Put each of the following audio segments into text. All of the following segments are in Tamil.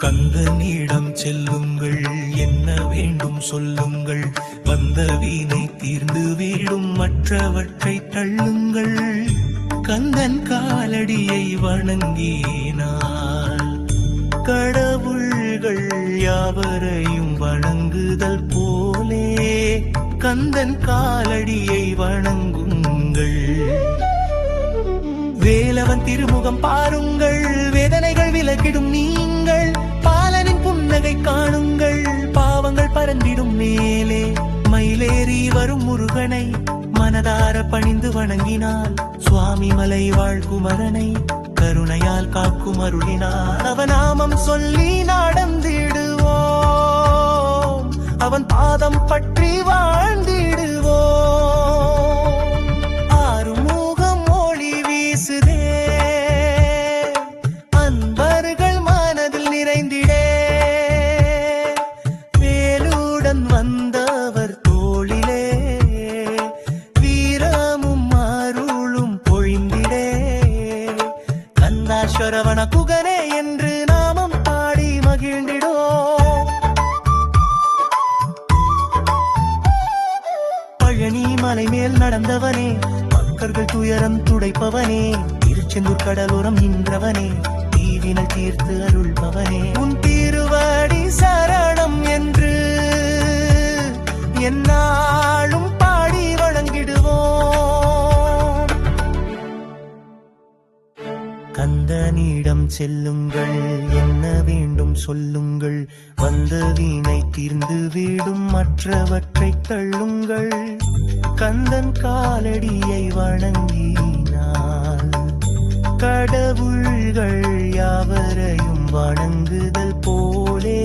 கந்தனிடம் செல்லுங்கள், என்ன வேண்டும் சொல்லுங்கள், வந்த வீணை தீர்ந்து வீடும் மற்றவற்றை தள்ளுங்கள். கந்தன் காலடியை வணங்கினார் கடவுள்கள் யாவரையும் வணங்குதல் போலே கந்தன் காலடியை வணங்குங்கள். வேலவன் திருமுகம் பாருங்கள், வேதனைகள் விலகிடும் நீங்கள், பாலனின் புன்னகை காணுங்கள், பாவங்கள் பறந்திடும் மேலே. மயிலேறி வரும் முருகனை மனதார பணிந்து வணங்கினால், சுவாமி மலை வாழ்குமரனை கருணையால் காக்கும் அருளினார். அவநாமம் சொல்லி நடந்திடுவோம், அவன் பாதம் பற்றி வாழ்ந்திடுவோம். ஆறுமுகம் ஒளி வீசுதே, அன்பர்கள் மனதில் நிறைந்திடே. வேலுடன் வந்தவர் தோளிலே, வீரமும் அருளும் பொழிந்திடே. கந்தாஸ்வரவன குகனே என்று நாமம் பாடி மகிழ்ந்திடோ. பழனி மலை மேல் நடந்தவனே, பக்தர்கள் துயரம் துடைப்பவனே, திருச்செந்தூர் கடலோரம் நின்றவனே, தீவினை தீர்த்து அருள்பவனே, உன் திருவடி சரணம் என்று என்னாலும் பாடி வணங்கிடுவோம். கந்தனிடம் செல்லுங்கள், என்ன வேண்டும் சொல்லுங்கள், வந்த வீணை தீர்ந்து வீடும் மற்றவற்றை தள்ளுங்கள். கந்தன் காலடியை வணங்கினார் கடவுள்கள் யாவரையும் வணங்குதல் போலே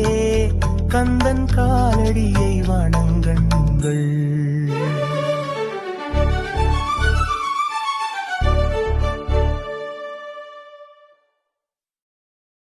கந்தன் காலடியை வணங்குங்கள்.